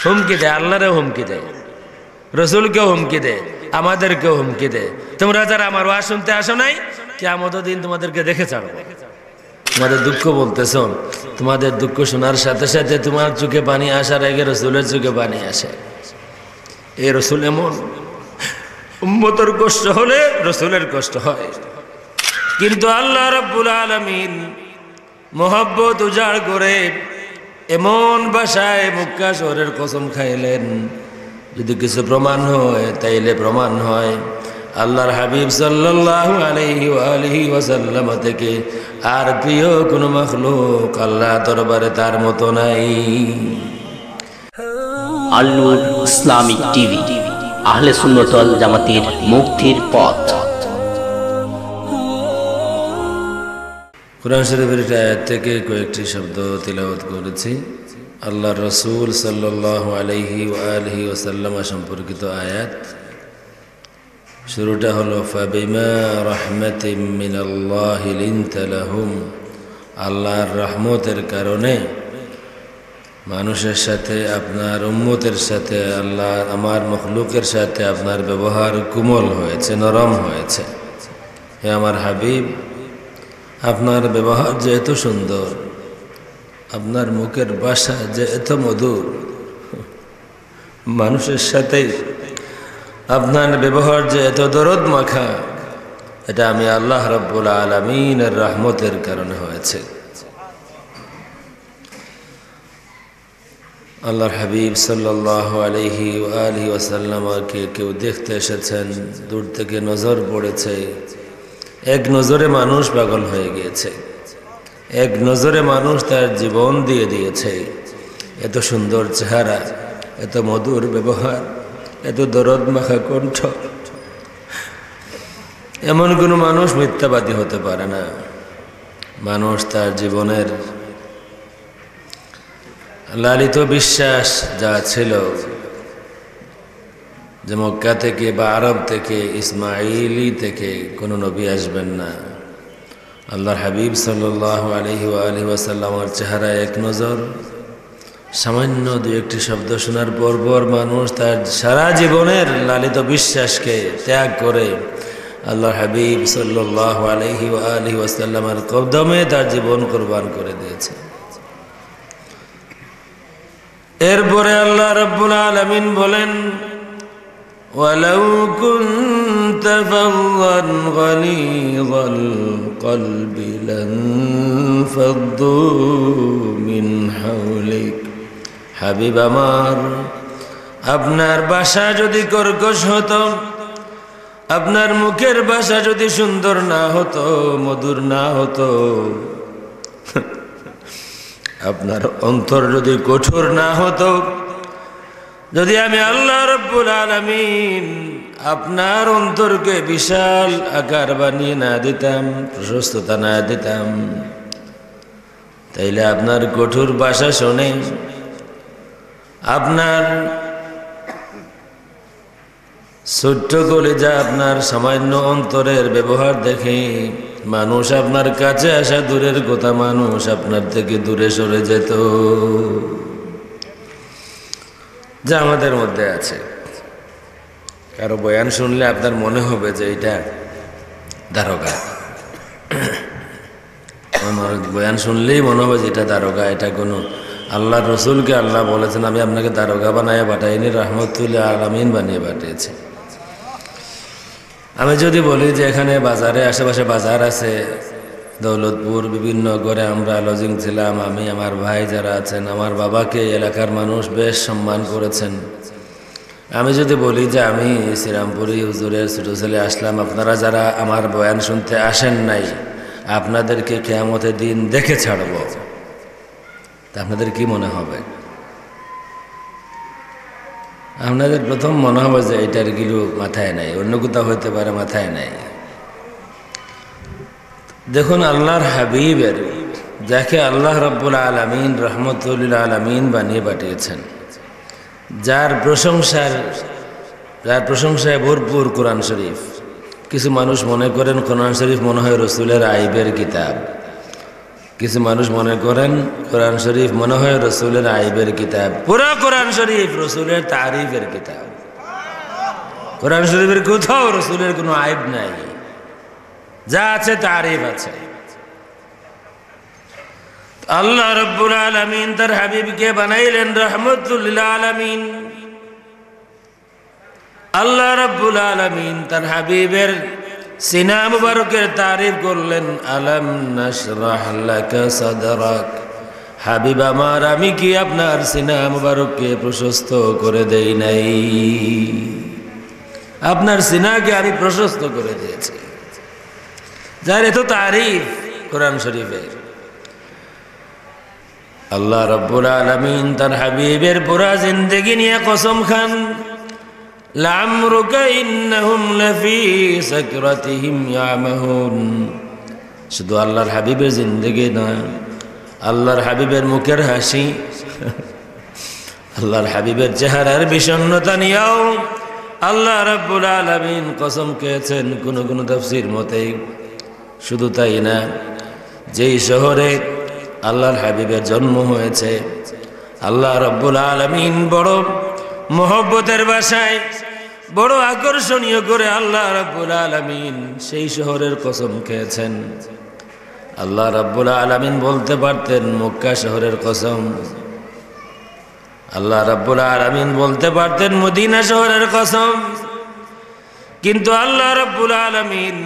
হুমকি দেয়, আল্লাহরেও হুমকি দেয়, রসুলকেও হুমকি দেয়, আমাদেরকেও হুমকি দেয়। তোমরা যারা আমার ওয়াজ শুনতে আসো নাই, কিয়ামত দিন তোমাদেরকে দেখে ছাড়বো। তোমাদের দুঃখ বলতেছ, তোমাদের দুঃখ শোনার সাথে সাথে তোমার চোখে পানি আসার আগে রসুলের চোখে পানি আসে। এই রসুল এমন, উম্মতের কষ্ট হলে রসুলের কষ্ট হয়। কিন্তু আল্লাহ রাব্বুল আলামিন মোহাব্বত উজাড় করে এমন ভাষায় মক্কা শহরের কসম খাইলেন, যদি কিছু প্রমাণ হয় তাইলে প্রমাণ হয় আল্লাহর হাবিব সাল্লাল্লাহু আলাইহি ওয়া আলিহি ওয়াসাল্লাম থেকে আর প্রিয় কোনো মাখলুক আল্লাহ দরবারে তার মতো নাই। আল নূর ইসলামিক টিভি, আহলে সুন্নাত ওয়াল জামাতের মুক্তির পথ। কুরআন শরীফের আয়াত থেকে কয়েকটি শব্দ তিলাওয়াত করেছি। আল্লাহর রাসূল সাল্লাল্লাহু আলাইহি ওয়া আলিহি ওয়াসাল্লাম সম্পর্কিত আয়াত। শুরুটা হলো ফাবিমা রাহমাতিম মিনাল্লাহি লিনতা লাহুম, আল্লাহর রহমতের কারণে মানুষের সাথে, আপনার উম্মতের সাথে, আল্লাহ আমার মখলুকের সাথে আপনার ব্যবহার কোমল হয়েছে, নরম হয়েছে। হে আমার হাবিব, আপনার ব্যবহার যে এত সুন্দর, আপনার মুখের ভাষা যে এত মধুর, মানুষের সাথে আপনার ব্যবহার যে এত দরদ মাখা, এটা আমি আল্লাহ রাব্বুল আলামিনের রহমতের কারণে হয়েছে। আল্লাহর হাবিব সাল্লাল্লাহু আলাইহি ওয়া আলিহি ওয়াসাল্লামকে কেউ দেখতে এসেছেন, দূর থেকে নজর পড়েছে, এক নজরে মানুষ পাগল হয়ে গিয়েছে, এক নজরে মানুষ তার জীবন দিয়ে দিয়েছে। এত সুন্দর চেহারা, এত মধুর ব্যবহার, এত দরদ মাখা কণ্ঠ, এমন কোনো মানুষ মিথ্যাবাদী হতে পারে না। মানুষ তার জীবনের লালিত বিশ্বাস যা ছিল যে মক্কা থেকে বা আরব থেকে, ইসমাইলি থেকে কোনো নবী আসবেন না। আল্লাহর হাবিব সাল্লাল্লাহু আলাইহি ওয়া আলিহি ওয়াসাল্লামের চেহারা এক নজর, সামান্য দু একটি শব্দ শোনার পর মানুষ তার সারা জীবনের লালিত বিশ্বাসকে ত্যাগ করে আল্লাহর হাবিব সাল্লাল্লাহু আলাইহি ওয়া আলিহি ওয়াসাল্লামের কদমে তার জীবন কুরবান করে দিয়েছে। এরপরে আল্লাহ রাব্বুল আলামিন বলেন, ওয়ালাউ কুনতা ফাযযান গালিযাল কলবি লানফাদ্দু মিন হাওলিক, হাবিব আমার, আপনার ভাষা যদি কর্কশ হতো, আপনার মুখের ভাষা যদি সুন্দর না হতো, মধুর না হতো, আপনার অন্তর যদি কঠোর না হতো, যদি আমি আল্লাহ রাব্বুল আলামিন আপনার অন্তরকে বিশাল আকার বানিয়ে না দিতাম, প্রশস্ততা না দিতাম, তাইলে আপনার কঠোর ভাষা শুনে, আপনার ছোট্ট কলিজা, আপনার সামান্য অন্তরের ব্যবহার দেখে মানুষ আপনার কাছে আসা দূরের কথা, মানুষ আপনার থেকে দূরে সরে যেত। যা আমাদের মধ্যে আছে। কারো বয়ান শুনলে আপনার মনে হবে যে এটা দারোগা, বয়ান শুনলেই মনে হবে যে এটা দারোগা, এটা কোনো আল্লাহর রসুলকে আল্লাহ বলেছেন আমি আপনাকে দারোগা বানিয়ে পাঠাইনি, রাহমাতুল আলামিন বানিয়ে পাঠিয়েছি। আমি যদি বলি যে এখানে বাজারে, আশেপাশে বাজার আছে, দৌলতপুর বিভিন্ন করে আমরা লজিং ছিলাম, আমি, আমার ভাই যারা আছেন, আমার বাবাকে এলাকার মানুষ বেশ সম্মান করেছেন। আমি যদি বলি যে আমি শ্রীরামপুরি হুজুরের ছোট ছেলে আসলাম, আপনারা যারা আমার বয়ান শুনতে আসেন নাই, আপনাদেরকে কিয়ামতের দিন দেখে ছাড়ব, তা আপনাদের কি মনে হবে? আপনাদের প্রথম মনে হবে যে এটার গিলু মাথায় নাই, অন্য কোথাও হইতে পারে, মাথায় নাই। দেখুন আল্লাহর হাবিবের, যাকে আল্লাহ রাব্বুল আলামিন রহমতুল আলামিন বানিয়ে পাঠিয়েছেন, যার প্রশংসায় ভরপুর কোরআন শরীফ। কিছু মানুষ মনে করেন কোরআন শরীফ মনে হয় রসুলের আইবের কিতাব, কিছু মানুষ মনে করেন কোরআন শরীফ মনে হয় রসুলের আইবের কিতাব। পুরো কোরআন শরীফ রসুলের তারিফের কিতাব। কোরআন শরীফের কোথাও রসুলের কোনো আইব নাই, যা আছে তারিফ আছে। আল্লাহ রাব্বুল আলামিন তার হাবিবকে বানাইলেন রাহমাতুল লিল আলামিন। আল্লাহ রাব্বুল আলামিন তার হাবিবের সিনা মুবারকের তারিফ করলেন, আলাম নাশরাহ লাকা সাদরাক। হাবিব আমার, আমি কি আপনার সিনা মুবারককে প্রশস্ত করে দেই নাই? আপনার সিনাকে আমি প্রশস্ত করে দিয়েছি। যার এত তারিফ কোরআন শরীফের। আল্লাহ রাব্বুল আলামিন তার হাবিবের পুরা জিন্দেগি নিয়ে কসম খান, লামরুকা ইন্নাহুম লাফি সাকরাতিহিম ইয়ামাহুন। শুধু আল্লাহর হাবিবের জিন্দেগি নয়, আল্লাহর হাবিবের মুখের হাসি, আল্লাহর হাবিবের চেহারার বিষণ্ণতা নিয়েও আল্লাহ রাব্বুল আলামিন কসম খেয়েছেন কোন কোন তাফসীর মতে। শুধু তাই না, যেই শহরে আল্লাহর হাবিবের জন্ম হয়েছে, আল্লাহ রাব্বুল আলামিন বড় মোহব্বতের ভাষায় বড় আকর্ষণীয় করে আল্লাহ রাব্বুল আলামিন সেই শহরের কসম খেয়েছেন। আল্লাহ রাব্বুল আলামিন বলতে পারতেন মক্কা শহরের কসম, আল্লাহ রাব্বুল আলামিন বলতে পারতেন মদিনা শহরের কসম, কিন্তু আল্লাহ রাব্বুল আলামিন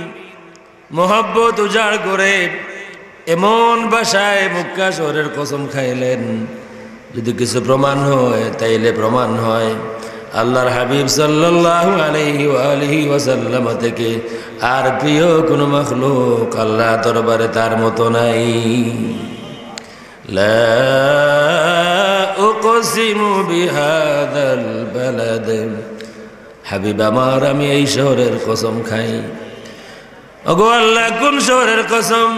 মোহব্বত উজাড় করে এমন ভাষায় মক্কা শহরের কসম খাইলেন, যদি কিছু প্রমাণ হয় তাইলে প্রমাণ হয় আল্লাহর হাবিব সাল্লাল্লাহু আলাইহি ওয়াসাল্লাম থেকে আর প্রিয় কোন মাখলুক আল্লাহ দরবারে তার মতো নাই। লা উকসিমু বিহাদাল বালাদ। হাবিব আমার, আমি এই শহরের কসম খাই। ওগো আল্লাহ, কোন শহরের কসম?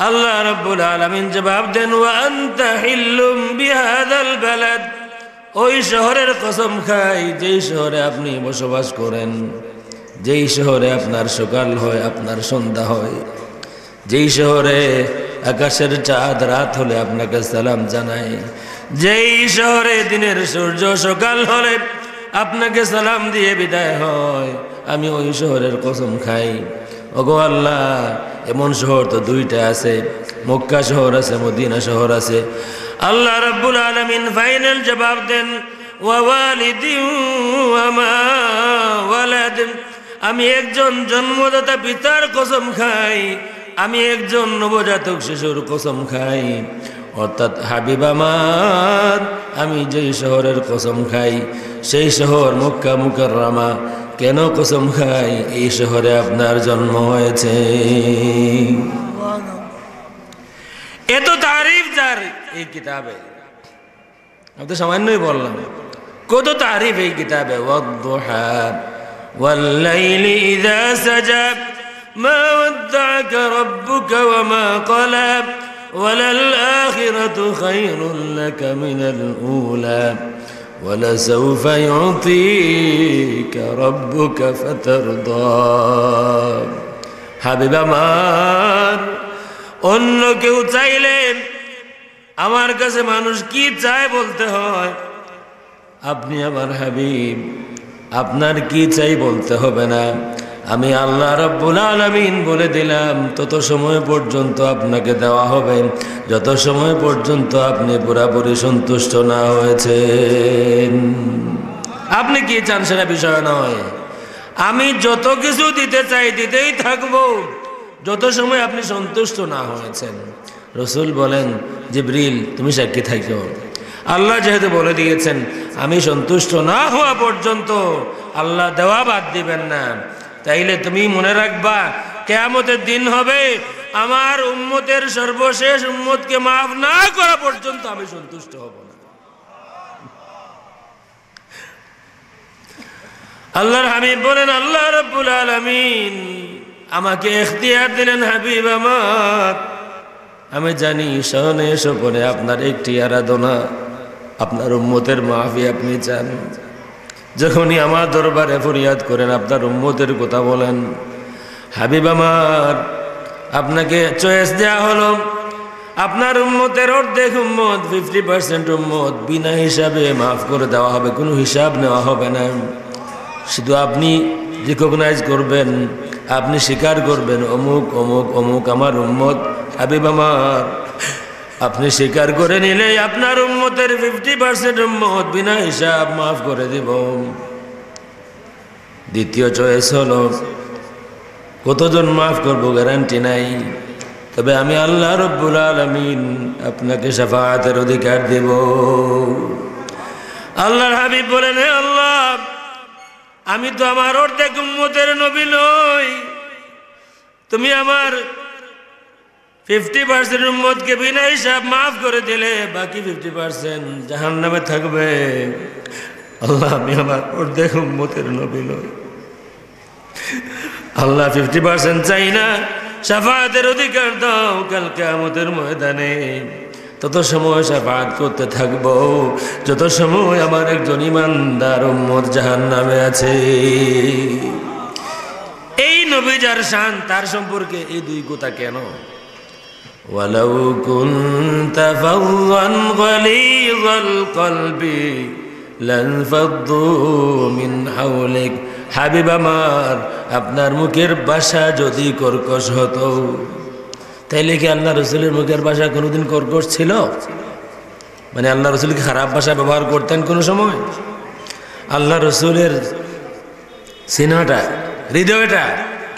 আল্লাহ রাব্বুল আলামিন জবাব দেন, ওয়া আনতা হিল্লুম বিহাদাল বালাদ। ওই শহরের কসম খাই যেই শহরে আপনি বসবাস করেন, যেই শহরে আপনার সকাল হয় আপনার সন্ধ্যা হয়, যেই শহরে আকাশের চাঁদ রাত হলে আপনাকে সালাম জানায়, যেই শহরে দিনের সূর্য সকাল হলে আপনাকে সালাম দিয়ে বিদায় হয়, আমি ওই শহরের কসম খাই। ওগো আল্লাহ, এমন শহর তো দুইটা আছে, মক্কা শহর আছে, মদিনা শহর আছে। আল্লাহ রাব্বুল আলামিন ফাইনাল জবাব দেন, ওয়া ওয়ালিদিন ওয়া মা ওয়ালাদ। আমি একজন জন্মদাতা পিতার কসম খাই, আমি একজন নবজাতক শিশুর কসম খাই। অর্থাৎ হাবিব আমার, আমি যেই শহরের কসম খাই সেই শহর মক্কা মুকাররমা। কেন কসম খাই? এই শহরে আপনার জন্ম হয়েছে। এত তারিফ যার এই কিতাবে, আমি তো সামান্যই বললাম, কত তারিফ এই কিতাবে। ওয়াদ-দুহা ওয়াল-লাইলি ইযা সাজা মা ওয়াদ্দা'আকা রাব্বুকা ওয়া মা ক্বালা ওয়ালাল-আখিরাতু খায়রুল লাকা মিনাল উলা ولسوف يعطيك ربك فترضى। হাবিব আমার, অন্য কেউ চাইলে আমার কাছে মানুষ কি চায় বলতে হয়, আপনি আমার হাবিব, আপনার কি চাই বলতে হবে না। আমি আল্লাহ রাব্বুল আলামিন বলে দিলাম, তত সময় পর্যন্ত আপনাকে দেওয়া হবে যত সময় পর্যন্ত আপনি পুরাপুরি সন্তুষ্ট না হয়েছেন। আপনি কি চান সেটা বিষয় নয়, আমি যত কিছু দিতে চাই দিতেই থাকবো যত সময় আপনি সন্তুষ্ট না হয়েছেন। রসুল বলেন, জিবরিল তুমি সাক্ষী থাকো, আল্লাহ যেহেতু বলে দিয়েছেন আমি সন্তুষ্ট না হওয়া পর্যন্ত আল্লাহ দেওয়া বাদ দিবেন না, তাইলে তুমি মনে রাখবা কিয়ামতের দিন হবে আমার উম্মতের সর্বশেষ উম্মতকে মাফ না করা পর্যন্ত আমি সন্তুষ্ট হব না। আল্লাহর হাবিব বলেন, আল্লাহ রাব্বুল আলামিন আমাকে ইখতিয়ার দিলেন, হাবিব আমার, আমি জানি শয়নে স্বপনে আপনার একটি আরাধনা, আপনার উম্মতের মাফি আপনি চান। যখনই আমার দরবারে ফরিয়াদ করেন আপনার উম্মতের কথা বলেন, হাবিব আমার আপনাকে চয়েস দেয়া হলো, আপনার উম্মতের অর্ধেক উম্মত 50% উম্মত বিনা হিসাবে মাফ করে দেওয়া হবে, কোনো হিসাব নেওয়া হবে না। শুধু আপনি রিকগনাইজ করবেন, আপনি স্বীকার করবেন অমুক অমুক অমুক আমার উম্মত হাবিব আমার। আপনি স্বীকার করে নিলে আপনার উম্মতের 50% উম্মত বিনা হিসাব মাফ করে দিব। দ্বিতীয় চয়েস হলো কতজন মাফ করব গ্যারান্টি নাই, তবে আমি আল্লাহ রব্বুল আলামিন আপনাকে শাফাআতের অধিকার দেব। আল্লাহর হাবিব বলেন, হে আল্লাহ, আমি তো আমার অর্ধেক উম্মতের নবী নই, তুমি আমার 50% উম্মতকে বিনা হিসাব মাফ করে দিলে বাকি 50% জাহান্নামে থাকবে। আল্লাহ, আমি আমার অর্ধেক উম্মতের নবী নই। আল্লাহ 50% চাই না, শাফাআতের অধিকার দাও কাল কিয়ামতের ময়দানে। তত সময় শাফাআত করতে থাকবো যত সময় আমার একজন ইমানদার উম্মত জাহান্নামে আছে। এই নবী যার শান, তার সম্পর্কে এই দুই কথা কেন? ওয়ালাউ কুনতা ফাযযান গালিযাল কলবি লানফাদ্দু মিন হাওলিক। হাবিব আমার, আপনার মুখের ভাষা যদি কর্কশ হতো, তাইলে কি আল্লাহ রসুলের মুখের ভাষা কোনোদিন কর্কশ ছিল? মানে আল্লাহ রসুল কি খারাপ ভাষা ব্যবহার করতেন কোনো সময়? আল্লাহ রসুলের সিনাটা, হৃদয়টা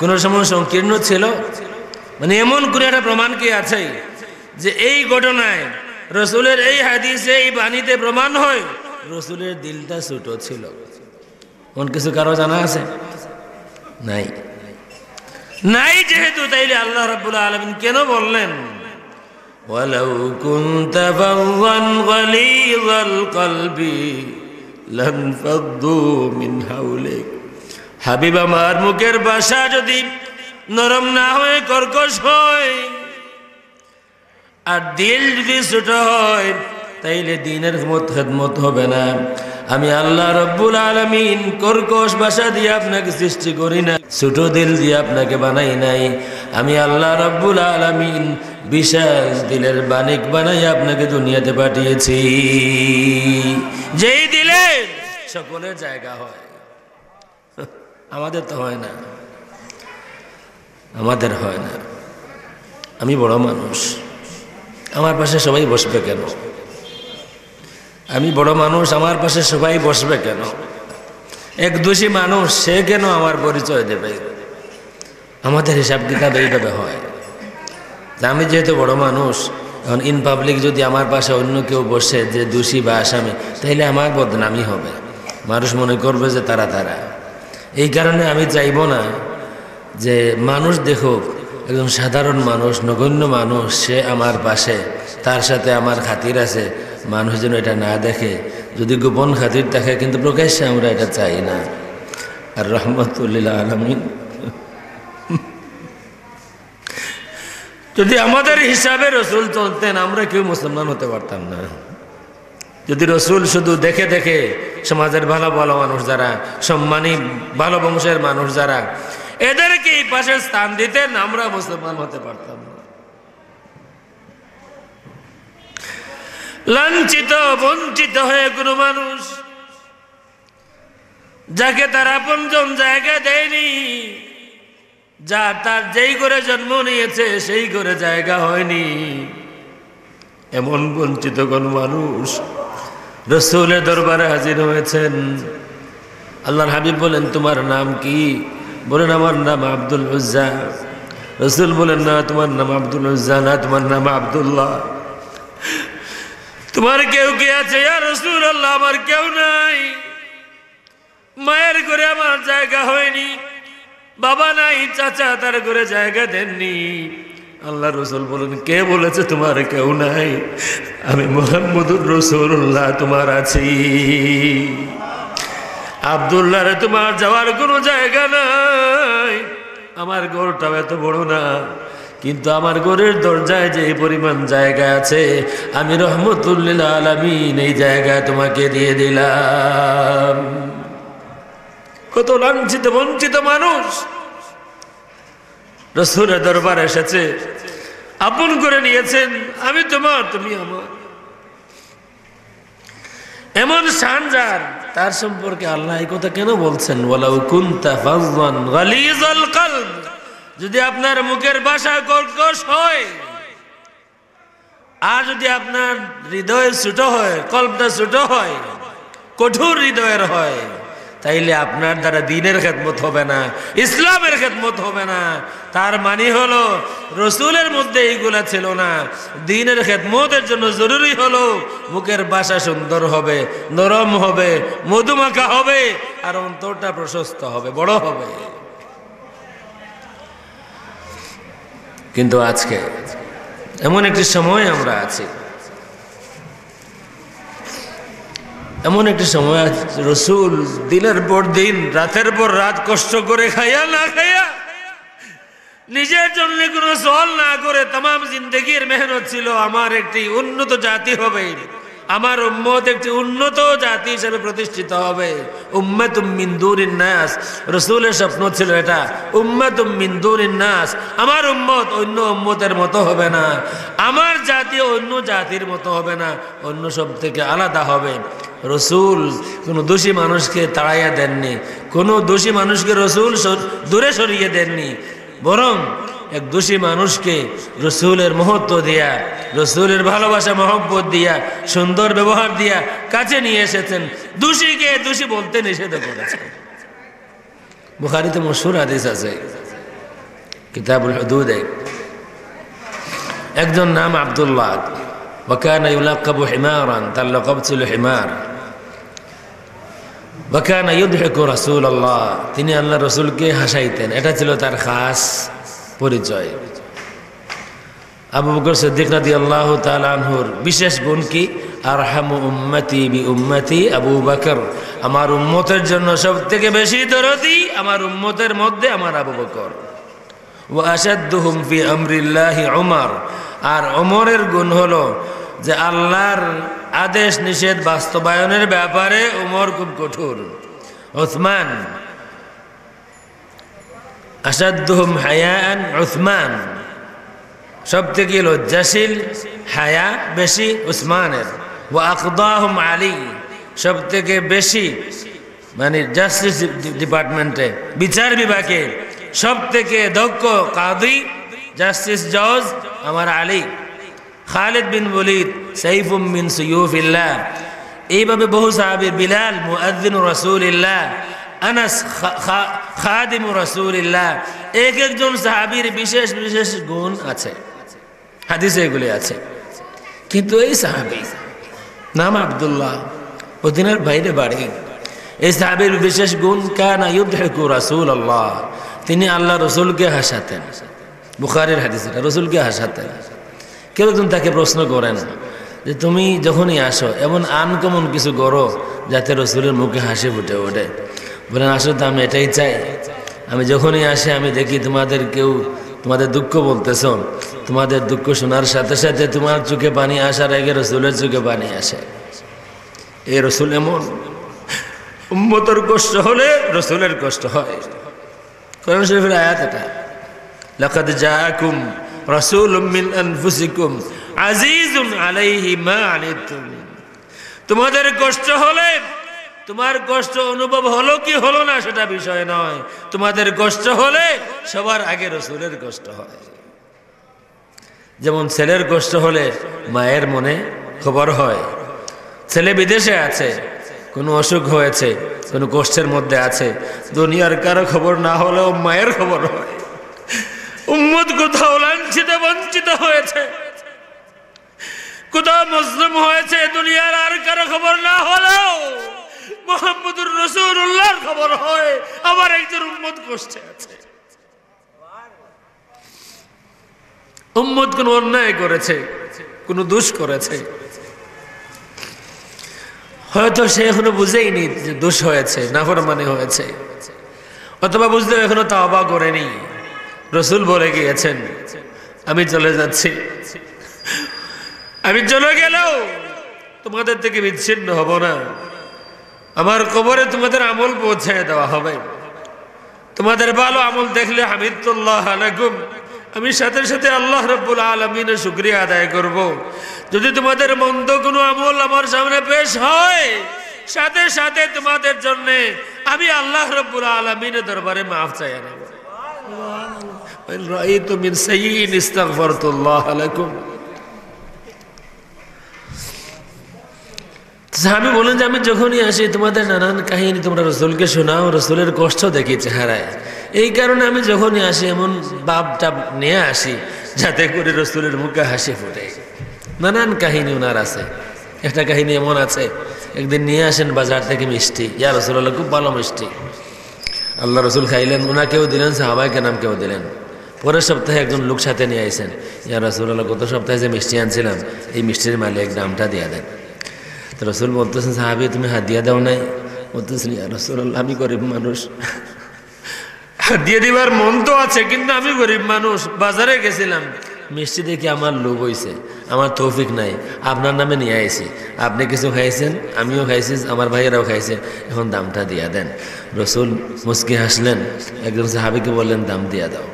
কোনো সময় সংকীর্ণ ছিল? মানে এমন কোনো একটা প্রমাণ কি আছে যে এই ঘটনায় রসুলের এই হাদিসে এই বাণীতে প্রমাণ হয় রসুলের দিলটা ছোট ছিল? কোন কিছু কারো জানা আছে? নাই। নাই যেহেতু, তাইলে আল্লাহ রাব্বুল আলামিন কেন বললেন ওয়ালাউ কুনতা ফাযযান গালিযাল কলবি লানফাদ্দু মিন হাওলিক। হাবিব আমার, মুখের ভাষা যদি নরম না হয়ে কর্কশ হয় আর দিল যদি ছোট হয়, তাইলে দ্বীনের খেদমত হবে না। আমি আল্লাহ রব্বুল আলামিন কর্কশ ভাষা দিয়ে আপনাকে সৃষ্টি করি না, ছোট দিল দিয়ে আপনাকে বানাই নাই। আমি আল্লাহ রব্বুল আলামিন বিশাল দিলের বানিক বানাই আপনাকে দুনিয়াতে পাঠিয়েছি, যেই দিলে সকলের জায়গা হয়। আমাদের তো হয় না, আমাদের হয় না। আমি বড় মানুষ, আমার পাশে সবাই বসবে কেন? আমি বড় মানুষ, আমার পাশে সবাই বসবে কেন? এক দোষী মানুষ, সে কেন আমার পরিচয় দেবে? আমাদের হিসাব কিতাব এইভাবে হয়। আমি যেহেতু বড় মানুষ, এখন ইন পাবলিক যদি আমার পাশে অন্য কেউ বসে যে দোষী বা আসামি, তাহলে আমার বদনামি হবে, মানুষ মনে করবে যে তারা। এই কারণে আমি চাইব না যে মানুষ দেখুক একজন সাধারণ মানুষ, নগণ্য মানুষ, সে আমার পাশে, তার সাথে আমার খাতির আছে, মানুষ যেন এটা না দেখে। যদি গোপন খাতির দেখে, কিন্তু প্রকাশ্যে আমরা এটা চাই না। আর রহমতুল্লিল আলামিন যদি আমাদের হিসাবে রসুল চলতেন, আমরা কেউ মুসলমান হতে পারতাম না। যদি রসুল শুধু দেখে দেখে সমাজের ভালো ভালো মানুষ যারা, সম্মানী ভালো বংশের মানুষ যারা, এদেরকে এই পাশে স্থান দিতেন, আমরা মুসলমান হতে পারতাম না। লাঞ্ছিত বঞ্চিত হয়ে কোনো মানুষ যাকে তার আপনজন জায়গা দেয়নি, যা তার যেই করে জন্ম নিয়েছে সেই করে জায়গা হয়নি, এমন বঞ্চিত কোন মানুষ রসুলের দরবারে হাজির হয়েছেন। আল্লাহর হাবিব বলেন, তোমার নাম কি? বলেন, আমার নাম আব্দুল উজ্জা। রসুল বলেন, না, তোমার নাম আব্দুল উজ্জা না, তোমার নাম আব্দুল্লাহ। তোমার কেউ কে আছে? ইয়া রাসূলুল্লাহ, আমার কেউ নাই। মায়ের ঘরে আমার জায়গা হয়নি, বাবা নাই, চাচা তার ঘরে জায়গা দেননি। আল্লাহ রসুল বলেন, কে বলেছে তোমার কেউ নাই? আমি মুহাম্মদুর রাসূলুল্লাহ তোমার আছি। আব্দুল্লাহ রে, তোমার যাওয়ার কোনো জায়গা নাই। আমার ঘরটাও এত বড় না, কিন্তু আমার ঘরের দরজায় যে পরিমাণ জায়গা আছে, আমি রহমতুল্লিল আলামিন এই জায়গায় তোমাকে দিয়ে দিলাম। কত লাঞ্ছিত বঞ্চিত মানুষ রসুলের দরবারে এসেছে। আপন করে নিয়েছেন, আমি তোমার তুমি আমার। এমন শান যার, তার সম্পর্কে আল্লাহ এই কথা কেন বলছেন? ওয়ালাউ কুনতা ফাযযান গালিযাল কলব, যদি আপনার মুখের ভাষা কর্কশ হয়, আর যদি আপনার হৃদয় ছোট হয়, কল্পটা ছোট হয়, কঠোর হৃদয়ের হয়, তাইলে আপনার দ্বারা দ্বীনের খেদমত হবে না, ইসলামের খেদমত হবে না। তার মানে হলো রসুলের মধ্যে এইগুলা ছিল না। দ্বীনের খেদমতের জন্য জরুরি হলো মুখের ভাষা সুন্দর হবে, নরম হবে, মধুমাখা হবে, আর অন্তরটা প্রশস্ত হবে, বড় হবে। কিন্তু আজকে এমন একটি সময় আমরা আছি, এমন একটি সময় রসুল দিনের পর দিন, রাতের পর রাত কষ্ট করে খাইয়া না খাইয়া, নিজের জন্য কোনো সল না করে তামাম জিন্দগির মেহনত ছিল আমার একটি উন্নত জাতি হবে, আমার উম্মত একটি উন্নত জাতি হিসেবে প্রতিষ্ঠিত হবে। উম্মাতুম মিন দুনিন নাস, রাসূলের স্বপ্ন ছিল এটা, উম্মাতুম মিন দুনিন নাস, আমার উম্মত অন্য উম্মতের মতো হবে না, আমার জাতি অন্য জাতির মতো হবে না, অন্য সব থেকে আলাদা হবে। রসুল কোনো দোষী মানুষকে তাড়াইয়া দেননি, কোনো দোষী মানুষকে রসুল দূরে সরিয়ে দেননি, বরং এক দোষী মানুষকে রসুলের মহত্ব দিয়া, রসুলের ভালোবাসা মহব্বত দিয়া, সুন্দর ব্যবহার দিয়া কাছে নিয়ে এসেছেন। দোষীকে দোষী বলতে নিষেধ করেছেন। বুখারীতে মশহুর হাদিস আছে, কিতাবুল হুদুদে, একজন নাম আব্দুল্লাহ, ওয়াকানা ইউলাকাবু হিমারান, তার লকব ছিল হিমার। ওয়াকানা ইউদহিকু রাসূলুল্লাহ, তিনি আল্লাহ রসুলকে হাসাইতেন, এটা ছিল তার খাস পরিচয়। আবু বকর সিদ্দিক রাদিয়াল্লাহু তাআলা আনহুর বিশেষ গুণ কি? আরহামু উম্মতি বি উম্মতি আবু বকর, আমার উম্মতের জন্য সবথেকে বেশি দরদি আমার উম্মতের মধ্যে আমার আবু বকর। ওয়া আশাদ্দুহুম ফি আমরিল্লাহি উমর, আর ওমরের গুণ হলো যে আল্লাহর আদেশ নিষেধ বাস্তবায়নের ব্যাপারে ওমর খুব কঠোর। উসমান, আশাদ্দুহুম হায়াআন উসমান, সব থেকে লজ্জাশীল, হায়া বেশি উসমানের। ওয়া আকদাহুম আলী, সব থেকে বেশি মানে জাস্টিস ডিপার্টমেন্টে, বিচার বিভাগে সব থেকে দক্ষ কাদি, জাস্টিস জজ আমার আলী। খালিদ বিন ওয়ালিদ সাইফুম মিন সুয়ুফিল্লাহ, এইভাবে বহু সাহাবী, বিলাল মুআজ্জিন রাসূলিল্লাহ, আনাস খাদিম রাসূলিল্লাহ, এক একজন সাহাবীর বিশেষ বিশেষ গুণ আছে, হাদিসে এগুলি আছে। কিন্তু এই সাহাবী নাম আব্দুল্লাহ, মদিনার বাইরে বাড়ি, এই সাহাবীর বিশেষ গুণ কানা ইউদহিকু রাসূলুল্লাহ, তিনি আল্লাহ রসুলকে হাসাতেন। বুখারীর হাদিস, রসুলকে হাসাতেন। কেউ একজন তাকে প্রশ্ন করেন যে তুমি যখনই আসো এমন আনকমন কিছু করো যাতে রসুলের মুখে হাসি ফুটে ওঠে। বলেন আসলে তো আমি এটাই চাই, আমি যখনই আসি আমি দেখি তোমাদের কেউ তোমাদের দুঃখ বলতেছ, তোমাদের দুঃখ শোনার সাথে সাথে তোমার চোখে পানি আসার আগে রসুলের চোখে পানি আসে। এই রসুল এমন, উম্মতের কষ্ট হলে রসুলের কষ্ট হয়। কোরআন শরীফের আয়াত এটা, লাকাদ জাআকুম রাসূলুম মিন আনফুসিকুম আজিজুন আলাইহি মা আনিতুম, তোমাদের কষ্ট হলে, তোমার কষ্ট অনুভব হলো কি হলো না সেটা বিষয় নয়, তোমাদের কষ্ট হলে সবার আগে রসুলের কষ্ট হয়। যেমন ছেলের কষ্ট হলে মায়ের মনে খবর হয়, ছেলে বিদেশে আছে, কোনো অসুখ হয়েছে, কোনো কষ্টের মধ্যে আছে, দুনিয়ার কারো খবর না হলেও মায়ের খবর হয়। উম্মত কোথাও লাঞ্ছিত বঞ্চিত হয়েছে, কোথাও মুসলিম হয়েছে, দুনিয়ার আর কারো খবর না হলেও মুহাম্মদুর রাসূলুল্লাহর খবর হয়, আমার একজন উম্মত কষ্টে আছে। উম্মত কোন অন্যায় করেছে, কোন দোষ করেছে, হয়তো সে এখনো বুঝেইনি যে দোষ হয়েছে, নাফরমানি হয়েছে, অথবা বুঝলেও এখনো তাওবা করেনি। রসুল বলে গিয়েছেন আমি চলে যাচ্ছি, আমি চলে গেলেও তোমাদের থেকে বিচ্ছিন্ন হব না, আমার কবরে তোমাদের আমল পৌঁছে দেওয়া হবে, তোমাদের ভালো আমল দেখলে হামিদুল্লাহ আলাইকুম, আমি সাথে সাথে আল্লাহ রাব্বুল আলামিনের শুকরিয়া আদায় করব। যদি তোমাদের মন্দ কোনো আমল আমার সামনে পেশ হয়, সাথে সাথে তোমাদের জন্য আমি আল্লাহ রাব্বুল আলামিনের দরবারে মাফ চাই নেব। রাআইতু মিন সাইয়্যিন ইস্তাগফারতুল্লাহ লাকুম। আমি বলেন যে আমি যখনই আসি তোমাদের নানান কাহিনী তোমরা রসুলকে শোনাও, রসুলের কষ্ট দেখি চেহারায়, এই কারণে আমি যখনই আসি এমন ভাবটা নিয়ে আসি যাতে করে রসুলের মুখে হাসি ফোটে। নানান কাহিনী ওনার আছে। একটা কাহিনী এমন আছে, একদিন নিয়ে আসেন বাজার থেকে মিষ্টি, ইয়া রাসূলুল্লাহ খুব ভালো মিষ্টি। আল্লাহ রসুল খাইলেন, ওনাকেও দিলেন, সাহাবায়ে কেরামকেও দিলেন। পরের সপ্তাহে একজন লোক সাথে নিয়ে আইসেন, ইয়া রাসূলুল্লাহ গত সপ্তাহে যে মিষ্টি আনছিলাম এই মিষ্টির মালিক দামটা দিয়ে দেন। তো রসুল বলতেছেন, সাহাবী তুমি হাদিয়া দাও নাই? বলতেছেন, ইয়া রাসূলুল্লাহ আমি গরিব মানুষ, হাদিয়া দিবার মন তো আছে কিন্তু আমি গরিব মানুষ, বাজারে গেছিলাম মিষ্টি দেখে আমার লোভ হয়েছে, আমার তৌফিক নাই, আপনার নামে নিয়ে আইছি, আপনি কিছু খাইছেন, আমিও খাইছি, আমার ভাইয়েরাও খাইছে, এখন দামটা দিয়া দেন। রসুল মুস্কি হাসলেন, একজন সাহাবীকে বললেন দাম দিয়া দাও।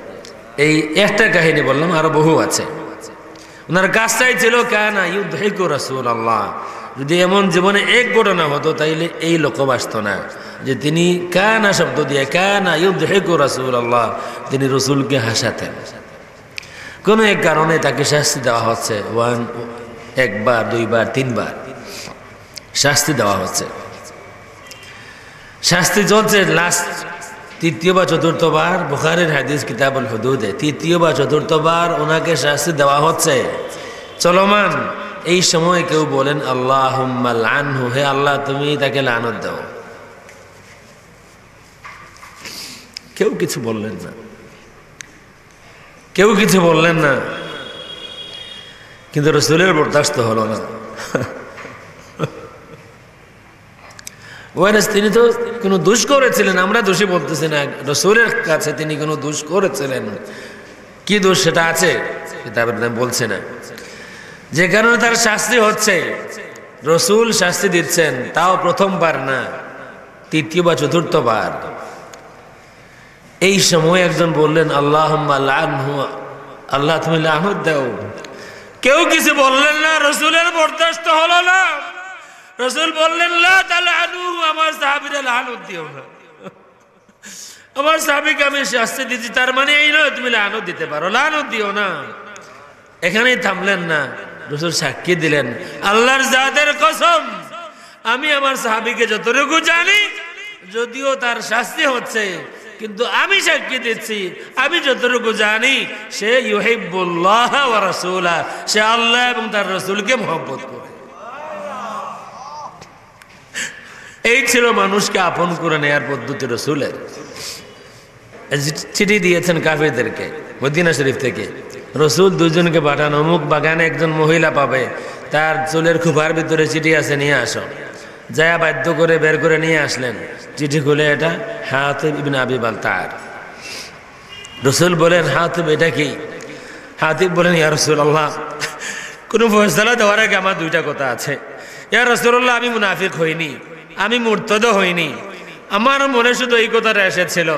এই একটা কাহিনী বললাম, আরো বহু আছে। ওনার কাজটাই ছিল কানা ইউদহিকু রাসূলুল্লাহ। যদি এমন জীবনে এক ঘটনা হতো তাইলে এই লোক বাসত না, যে তিনি কানা শব্দ দিয়ে কানা ইউদহিকু রাসূলুল্লাহ, তিনি রসুলকে হাসাতেন। কোনো এক কারণে তাকে শাস্তি দেওয়া হচ্ছে, একবার, দুইবার, তিনবার শাস্তি দেওয়া হচ্ছে, শাস্তি চলছে। লাস্ট তৃতীয় বা চতুর্থবার, বুখারীর হাদিস কিতাবুল হুদুদে তৃতীয় বা চতুর্থবার ওনাকে শাস্তি দেওয়া হচ্ছে চলমান। এই সময় কেউ বলেন আল্লাহুম্মা লানহু, হে আল্লাহ তুমি তাকে লানত দাও। কেউ কিছু বললেন না, কেউ কিছু বললেন না, কিন্তু রসুলের বরদাস্ত হলো না। তিনি তো কোনো দোষ করেছিলেন, আমরা দোষী বলতেছি না, রসুলের কাছে তিনি কোনো দোষ করেছিলেন। কি দোষ সেটা আছে কিতাবের বলছে না, যে কারণে তার শাস্তি হচ্ছে। রসুল শাস্তি দিচ্ছেন, তাও প্রথমবার না, তৃতীয় বা চতুর্থবার। এই সময় একজন বললেন আল্লাহুম্মা লানহু, আল্লাহ তুমি লানত দাও। কেউ কিছু বললেন না, রসুলের বরদাস্ত হলো না। রসুল বললেন লা তালানুহু, আমার সাহাবীরা লানত দিও না, আমার সাহাবীকে আমি শাস্তি দিচ্ছি, তার মানে এই নয় তুমি লানত দিতে পারো, লানত দিও না। এখানেই থামলেন না, রসুল সাক্ষী দিলেন, আল্লাহর জাতের কসম আমি আমার সাহাবীকে যতটুকু জানি, যদিও তার শাস্তি হচ্ছে, কিন্তু আমি সাক্ষী দিচ্ছি আমি যতটুকু জানি সে ইউহিব্বুল্লাহ ওয়া রাসূলা, সে আল্লাহ এবং তার রাসূলকে মহব্বত করে। এই ছিল মানুষকে আপন করে নেয়ার পদ্ধতি রসুলের। চিঠি দিয়েছেন কাফেরদেরকে মদিনা শরীফ থেকে, রসুল দুজনকে পাঠান, অমুক বাগানে একজন মহিলা পাবে, তার চুলের খোপার ভিতরে চিঠি আছে, নিয়ে আসো। যায়া বাধ্য করে বের করে নিয়ে আসলেন, চিঠি খুলে এটা হাতিব ইবনে আবি বালতার। রসুল বলেন হাতিব এটা কি? হাতিব বলেন ইয়া রাসূলুল্লাহ কোনো ফয়সালা দেওয়ার আগে আমার দুইটা কথা আছে। ইয়া রাসূলুল্লাহ আমি মুনাফিক হইনি, আমি মুরতাদ হইনি, আমার মনে শুধু এই কথাটা এসেছিল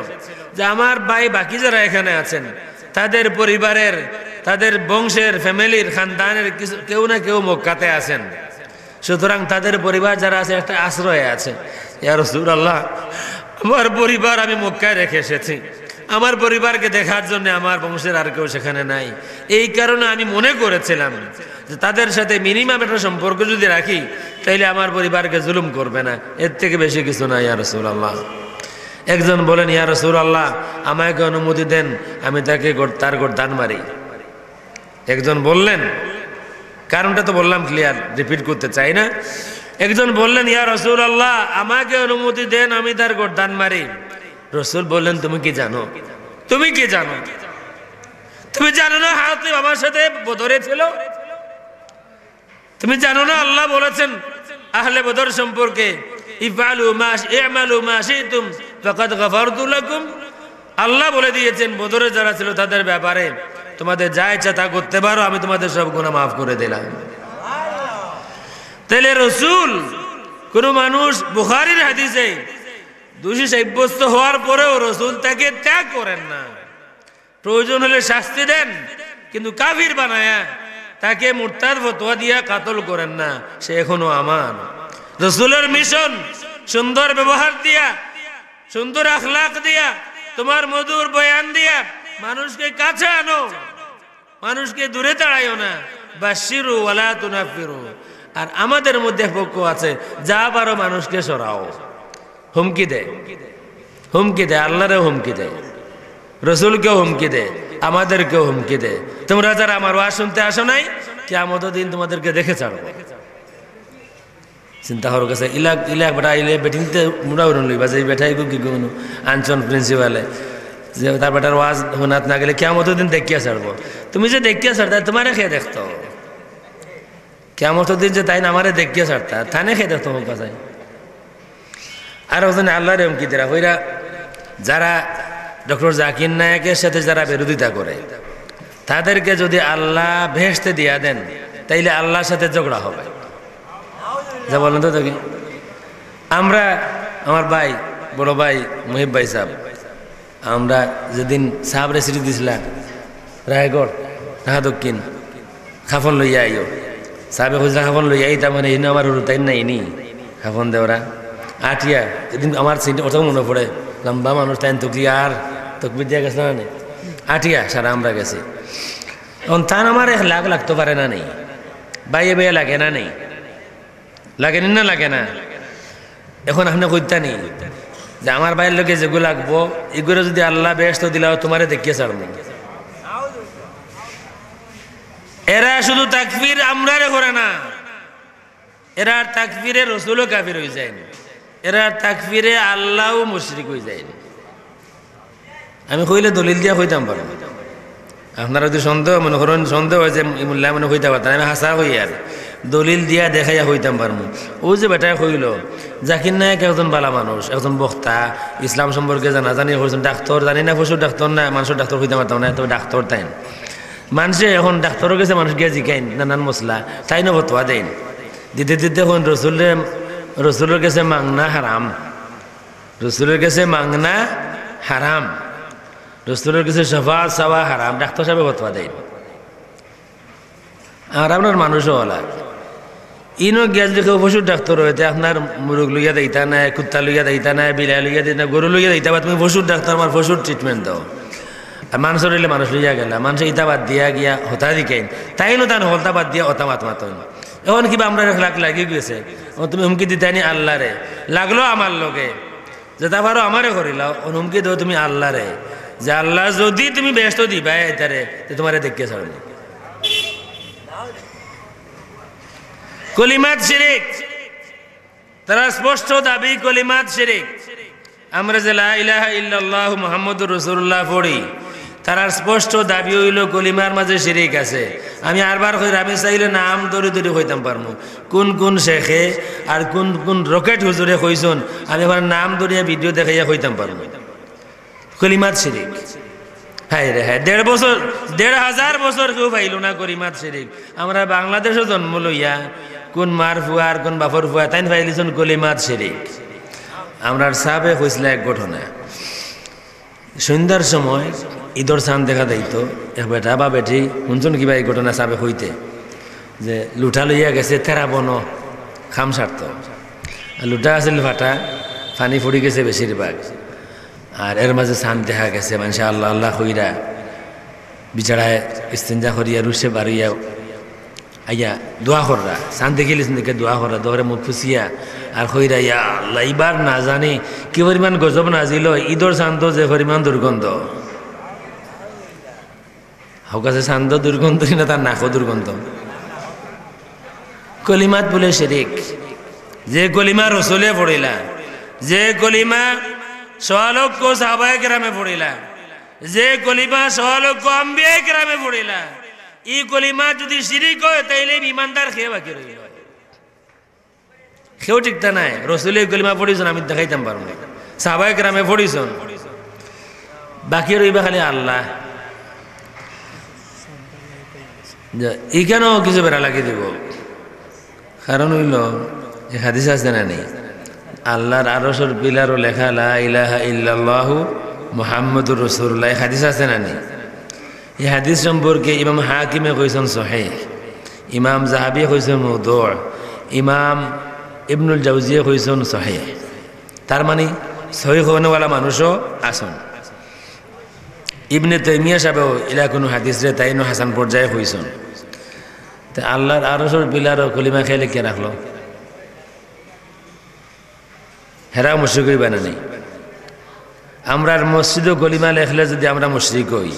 যে আমার ভাই বাকি যারা এখানে আছেন তাদের পরিবারের, তাদের বংশের, ফ্যামিলির, খানদানের কেউ না কেউ মক্কাতে আছেন, সুতরাং তাদের পরিবার যারা আছে একটা আশ্রয়ে আছে। ইয়া রাসূলুল্লাহ আমার পরিবার আমি মক্কায় রেখে এসেছি, আমার পরিবারকে দেখার জন্য আমার বংশের আর কেউ সেখানে নাই, এই কারণে আমি মনে করেছিলাম যে তাদের সাথে মিনিমাম একটা সম্পর্ক যদি রাখি তাইলে আমার পরিবারকে জুলুম করবে না, এর থেকে বেশি কিছু না ইয়া রাসূলুল্লাহ। একজন বলেন ইয়া রাসূলুল্লাহ আমাকে অনুমতি দেন আমি তাকে তার গর্দান মারি। একজন বললেন, কারণটা তো বললাম ক্লিয়ার, রিপিট করতে চাই না। একজন বললেন ইয়া রাসূলুল্লাহ আমাকে অনুমতি দেন আমি তার গর্দান মারি। রসুল বললেন তুমি কি জানো, তুমি কি জানো, তুমি জানো না হাতিব আমার সাথে বদরে ছিল? তুমি জানো না আল্লাহ বলেছেন আহলে বদর সম্পর্কে ইমালু মা শিতুম ফাকাদ গফারতু লাকুম, আল্লাহ বলে দিয়েছেন বদরে যারা ছিল তাদের ব্যাপারে তোমাদের যা ইচ্ছা তা করতে পারো, আমি তোমাদের সব গুনাহ মাফ করে দিলাম। তাহলে রসুল কোন মানুষ বুখারীর হাদিসে দোষী সাব্যস্ত হওয়ার পরেও রসুল তাকে ত্যাগ করেন না, প্রয়োজন হলে শাস্তি দেন, কিন্তু কাফির বানায়া তাকে মুরতাদ ফতোয়া দিয়া কাতল করেন না, সে এখনো আমার। রাসূলের মিশন সুন্দর ব্যবহার দিয়া, সুন্দর আখলাক দিয়া, তোমার মধুর বয়ান দিয়া মানুষকে কাছে আনো, মানুষকে দূরে তাড়াইও না। বাশিরু ওয়ালা তুনাফিরু। আর আমাদের মধ্যে পক্ষ আছে, যা পারো মানুষকে সরাও। হুমকি দেয়, হুমকি দেয়, আল্লাহরেও হুমকি দেয়, রসুলকেও হুমকি দেয়, আমাদেরকেও হুমকি দেয়। তোমরা যারা আমার ওয়াজ শুনতে আসো নাই, কিয়ামত দিন তোমাদেরকে দেখে ছাড়বো। চিন্তা হওয়ার কাছে ইলাক ইলাক বেটা ইলে বেটিংতে মুড়া উড়ন লইবা যে বেটাই কি কোনো আনচন প্রিন্সিপালে যে তার বেটার ওয়াজ হোনাত না গেলে কিয়ামত দিন দেখিয়া ছাড়বো। তুমি যে দেখিয়া ছাড়তা তোমারে খেয়ে দেখতো, কিয়ামত দিন যে তাই না আমারে দেখিয়া ছাড়তা থানে খেয়ে দেখতো হোক কাছে। আর ওখানে আল্লাহর হুমকি দেরা হইরা যারা ডক্টর জাকির নায়েকের সাথে যারা বিরোধিতা করে, তাদেরকে যদি আল্লাহ ভেস্তে দিয়া দেন, তাইলে আল্লাহর সাথে ঝগড়া হবে। যা বলেন তো দেখি, আমরা আমার ভাই বড় ভাই মুহিব ভাই সাহেব, আমরা যেদিন সাহাব রেসিডি দিছিলাম রায়গড় ঢাকা দক্ষিণ, খাফন লইয়া আইও সাহেবে খুঁজলা খাফন লইয়া আই, তার মানে ইনো আমার তাই না ইনি খাফন দেওরা আটিয়া। যেদিন আমার সিট ওটাও মনে পড়ে, লম্বা মানুষ তাই তকলি আর তকবির দিয়া গেছে না আটিয়া সারা আমরা গেছি। এখন তান আমার এক লাখ লাগতে পারে না নেই, বাইয়ে বেয়ে লাগে না নেই, লাগে না লাগে না। এখন আপনি কইতা নেই যে আমার বাইরের লোকে যেগুলো লাগবো এগুলো যদি আল্লাহ বেহেশত দিলাও তোমারে দেখিয়ে ছাড়বো। এরা শুধু তাকফির আমরারে করে না, এরা তাকফিরে রসুলও কাফির হয়ে যায়নি, এরা তাকফিরে আল্লাহও মুশরিক হয়ে যায়নি। আমি কইলে দলিল দিয়া কইতাম পারো, আপনারা যদি সন্দেহ মনে করেন সন্দেহ হয়েছে মোল্লা মনে হইতে পারতাম, আমি হাসা হই আর দলিল দিয়া দেখাইয়া হইতাম পারবো। ও যে বেটায় কইল জাকির নায়েক একজন বালা মানুষ, একজন বক্তা, ইসলাম সম্পর্কে জানাজানি করছেন, ডাক্তার জানি না পশুর ডাক্তার না মানুষের ডাক্তার হইতে পারতাম না, তবে ডাক্তার তাই মানুষে এখন ডাক্তারও গেছে, মানুষ গিয়ে জিকাইন নানান মশলা তাই না ফতোয়া দেন দিতে দিতে এখন রসুলের কাছে মাংনা হারাম, রসুলের কাছে মাংনা হারাম, রসুলের কাছে সফা সাওয়া হারাম, ডাক্তার সাহেব ফতোয়া দেন। আর আপনার মানুষও হলা ইনো গ্যাস দেখে পশুর ডাক্তার হইতে আপনার মুরগ লইয়া দিতা নাই, কুত্তা লইয়া দিতা নাই, বিলাই লইয়া দিতা, গরু লইয়া দিতা, বা তুমি পশুর ডাক্তার আমার পশুর ট্রিটমেন্ট দাও। আর মানুষের হইলে মানুষ লইয়া গেলা, মানুষ ইতা বাদ দিয়া গিয়া হতা দিকেন তাই নো তান হলতা বাদ দিয়া হতা মাত মাতন। এখন কিবা আমরা লাগ লাগি গেছে, তুমি হুমকি দিতানি আল্লাহরে, লাগলো আমার লগে যেটা পারো আমারে করিলাও, হুমকি দাও তুমি আল্লাহরে যে আল্লাহ যদি তুমি ব্যস্ত দিবা এটারে তোমারে দেখিয়ে ছাড়বে। কলিমাত শিরিক, তারা স্পষ্ট দাবি কলিমাত শিরিক। আমরা যে লা ইলাহা ইল্লাল্লাহু মুহাম্মাদুর রাসূলুল্লাহ পড়ি, তারা স্পষ্ট দাবি হইল কলিমার মাঝে শিরিক আছে। আমি আরবার কই, আমি চাইলে নাম ধরে ধরে কইতাম পারমু কোন কোন শেখে আর কোন কোন রকেট হুজুরে কইছন, আমি আমার নাম ধরিয়া ভিডিও দেখাইয়া কইতাম পারমু কলিমাত শিরিক। হ্যাঁ রে হ্যাঁ, 1,500 বছর কেউ পাইল না কলিমাত শিরিক। আমরা বাংলাদেশে জন্ম লইয়া কোন মার ফুয়া আর কোন বাপর ফুয়া তাই পাইলিছন কলিমাত শিরিক। আমরা সাহেবে কইছিল এক ঘটনা, সন্ধ্যার সময় ঈদর চাঁদ দেখা দিত, এক বেটা বা বেটি শুনছুন কিবা এই ঘটনা সাহেবে হইতে যে লুঠা লইয়া গেছে তেরা বন খাম সারত, লুটা আছিল ফাটা, পানি ফুড়ি গেছে বেশিরভাগ, আর এর মাঝে চাঁদ দেখা গেছে। মানুষ আল্লাহ আল্লাহ হইরা বিচারায় ইস্তেঞ্জা করিয়া রুশে বাড়িয়া আইয়া দোয়া কররা, চাঁদ দেখিলিছেন দেখে দোয়া কররা, দোয়ারে মুখ ফুসিয়া আর হইরা ইয়া আল্লাহ এইবার না জানি কি পরিমাণ গজব নাজিল, ঈদর চাঁদ যে পরিমাণ দুর্গন্ধ হোক আছে, চাঁদ দুর্গন্ধ না তার নাকও দুর্গন্ধ। কলিমাত বলে শিরিক, যে কলিমা রসুলে পড়িলা, যে কলিমা 100 লক্ষ সাহাবায়ে কেরামে পড়িলা, যে কলিমা 100 লক্ষ আম্বিয়া কেরামে পড়িলা, এই কলিমা যদি শিরিক হয় তাইলে ইমানদার খেয়ে বাকি রইল, কেউ ঠিকতা নাই। রসুলের কলিমা পড়িছন আমি দেখাইতাম পারবো না, সাহাবায়ে কেরামে পড়িছন, বাকি রইবা খালি আল্লাহ। এইখানেও কিছু বেড়া লাগিয়ে দিব, কারণ হইল এই হাদিস আছে না নেই, আল্লাহর আরশের পিলারও লেখা লা ইলাহা ইল্লাল্লাহু মুহাম্মাদুর রাসূলুল্লাহ, হাদিস আছে না নেই? এই হাদিস সম্পর্কে ইমাম হাকিমে কইছেন সহিহ, ইমাম জাহাবি কইছেন মওদু', ইমাম ইবনুল জাওজিয়ে কইছেন সহিহ। তার মানে সহিহ হওয়ালা মানুষও আসন। ইবনে তাইমিয়া সাহেবও ইলা কোনো হাদিস রে তাইনো হাসান পর্যায়ে কইছেন। তা আল্লাহর আরশের পিলার কলিমা খেলে কে রাখলো? হেরা মুশরিক হইবা না নি? আমরার মসজিদও কলিমা লেখলে যদি আমরা মুশরিক হই,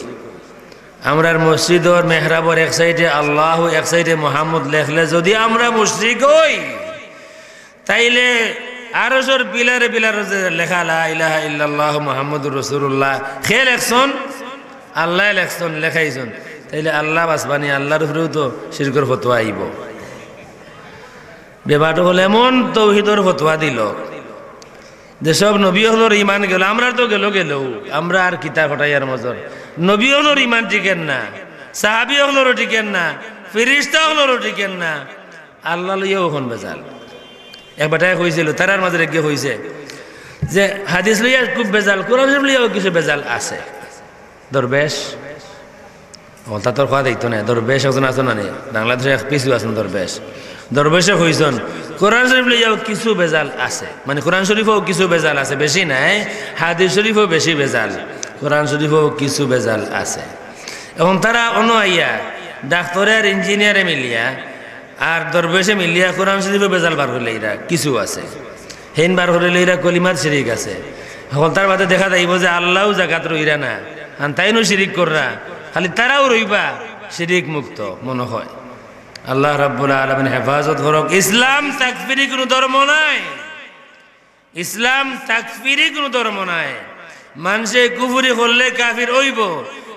আমরার মসজিদর মেহরাবর এক সাইডে আল্লাহ এক সাইডে মোহাম্মদ লেখলে যদি আমরা মুশরিক হই, তাইলে আরশের পিলারে পিলারে যে লেখা লা ইলাহা ইল্লাল্লাহু মুহাম্মাদুর রাসূলুল্লাহ খে লেখছন, আল্লাহ লেখছন লেখাইছন, তাইলে আল্লাহ বাসবানি আল্লাহর উপরেও তো শিরকের ফতোয়া আইব। ব্যাপারটা হলো এমন তৌহিদর ফতোয়া দিল যেসব নবী হলোর ইমান গেল, আমরা তো গেল আমরা আর কিতা ঘটাইয়ার মজর। নবী হলোর ইমান টিকেন না, সাহাবি হলোরও টিকেন না, ফেরেশতা হলোরও টিকেন না, আল্লাহ লইয়াও এখন বেজাল। একবারটাই হয়েছিল তারার মাঝে গিয়ে হয়েছে যে হাদিস লইয়া খুব বেজাল, কোরআন শরীফ লইয়াও কিছু বেজাল আছে। দরবেশ তা তোর খাওয়া দেখতো না, দরবেশ একজন আছো না, বাংলাদেশে এক পিছু আছেন দরবেশ, দরবেশে হইছেন কোরআন শরীফ লইয়াও কিছু বেজাল আছে, মানে কোরআন শরীফও কিছু বেজাল আছে, বেশি নাই। হাদিস শরীফও বেশি বেজাল, কোরআন শরীফও কিছু বেজাল আছে। এখন তারা আইয়া ডাক্তারের ইঞ্জিনিয়ারে মিলিয়া আর দরবেশে মিলিয়া কোরআন শরীফও বেজাল বার হইলে এরা কিছু আছে, হেন বার হইলে এরা কলিমাত শিরিক আছে। এখন তার বাদে দেখা যাইব যে আল্লাহও জাগাত রইরা না, আর তাইনও শিরিক কররা, খালি তারাও রইবা শিরিক মুক্ত মনে হয়। আল্লাহ রাব্বুল আলামিন হেফাজত করক। ইসলাম তাকফিরি কোনো ধর্ম নাই, ইসলাম তাকফিরি কোনো ধর্ম নাই। মানুষে কুফরি করলে কাফির হইব,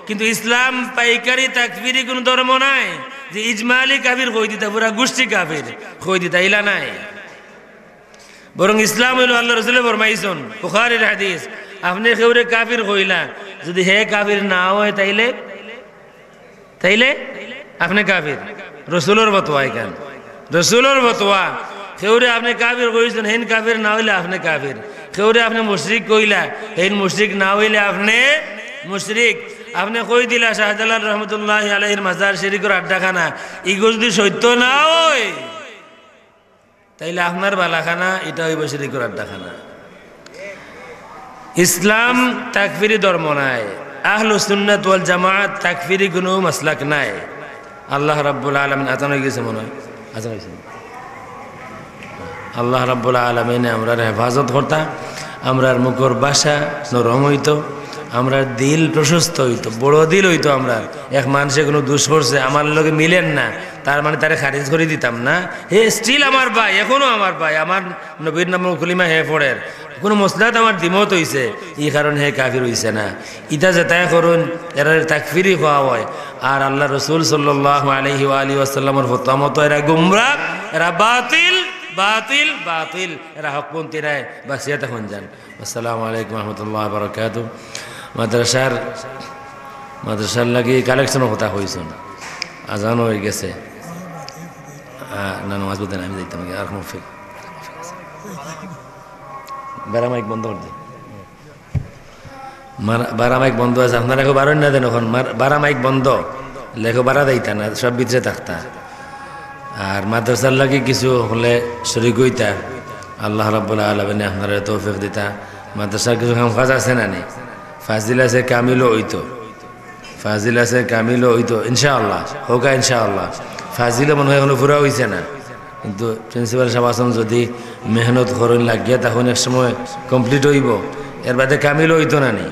কিন্তু ইসলাম পাইকারি তাকফিরি কোনো ধর্ম নাই যে ইজমালি কাফির কই দিতা পুরা গোষ্ঠী কাফির কই দিতা, ইলা নাই। বরং ইসলাম হইল আল্লাহ রাসূলে ফরমাইছেন বুখারীর হাদিস, আপনি কেউরে কাফির কইলা যদি হে কাফির না হয় তাইলে তাইলে আপনি কাফির। রসুলের ফতোয়া কেন? রসুলের ফতোয়া কেউরে আপনি কাফির কইছেন, হেন কাফির না হইলে আপনি কাফির। কেউরে আপনি মুশরিক কইলা, হেন মুশরিক না হইলে আপনি মুশরিক। আপনি কই দিলা শাহজালাল রহমতুল্লাহি আলাইহির মাজার শরীফের আড্ডাখানা, ইগো যদি সত্য না হয় তাইলে আপনার বালাখানা এটা হইব শরীফের আড্ডাখানা। ইসলাম তাকফিরি ধর্ম নাই, আহলুস সুন্নাত ওয়াল জামাআত তাকফিরি কোনো মাসলাক নাই। আল্লাহ রাব্বুল আলামিন আজান হয়ে গেছে মনে হয়, আজান হয়েছে। আল্লাহ রাব্বুল আলামিনে আমরা হেফাজত করতা, আমরার মুখর বাসা নরম হইতো, আমরা দিল প্রশস্ত হইতো, বড় দিল হইতো। আমরা এক মানুষে কোনো দোষ করছে আমার লগে মিলেন না, তার মানে তারে খারিজ করে দিতাম না। হে স্টিল আমার ভাই, এখনো আমার ভাই, আমার নবীর নাম কলিমা হে পড়ের, কোনো মসলাত আমার দিমত হইছে, এই কারণে হে কাফির হইছে না। ইটা যেটাই করুন এরা তাকফিরি হওয়া হয়। আর আল্লাহ রসুল সাল্লাল্লাহু আলাইহি ওয়া আলিহি ওয়াসাল্লামের ফতোয়া মতো এরা গুমরাহ, এরা বাতিল বাতিল বাতিল, এরা হকপন্থীরাই বাসিয়াত এখন যান। আসসালামু আলাইকুম ওয়া রাহমাতুল্লাহি ওয়া বারাকাতুহু। মাদ্রাসার লাগি কালেকশনের কথা হয়েছেন, আজান হয়ে গেছে। না নামাজ বলতেন আমি যাইতাম আর মুফিক বারা মাইক বন্ধ করে দিই, বারা মাইক বন্ধ আছে। আপনারা এখন বারোই না দেন, এখন বারা মাইক বন্ধ, লেখো বারা দিতা না, সব ভিতরে থাকতা। আর মাদ্রাসার লাগি কিছু হলে শরীক হইতা, আল্লাহ রাব্বুল আলামিন আপনারা তৌফিক দিতা। মাদ্রাসার কিছু কাম কাজ আছে না নি, ফাজিল আছে কামিলও হইতো, ফাজিল আছে কামিলও হইতো ইনশাআল্লাহ, হোকা ইনশাআল্লাহ। ফাজিলও মনে হয় এখনো পুরা হয়েছে না, কিন্তু প্রিন্সিপাল সাহেব আসন যদি মেহনত করেন লাগিয়ে তখন এক সময় কমপ্লিট হইব, এর বাদে কামিলও হইতো না নি।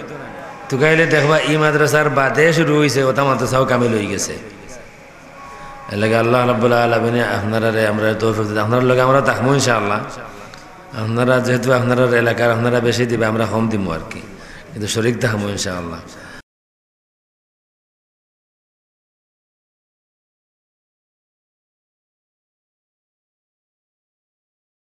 তো কাইলে দেখবা ই মাদ্রাসার বাদে শুরু হয়েছে, ওটা মাদ্রাসাও কামিল হয়ে গেছে। এর লাগে আল্লাহ রাব্বুল আলামিন আপনারা আমরা তৌফিক দিতে, আপনার লগে আমরা থাকবো ইনশাআল্লাহ। আপনারা যেহেতু আপনার এলাকার আপনারা বেশি দিবে, আমরা কম দিব আর কি, কিন্তু শরীক থাকবো ইনশাআল্লাহ।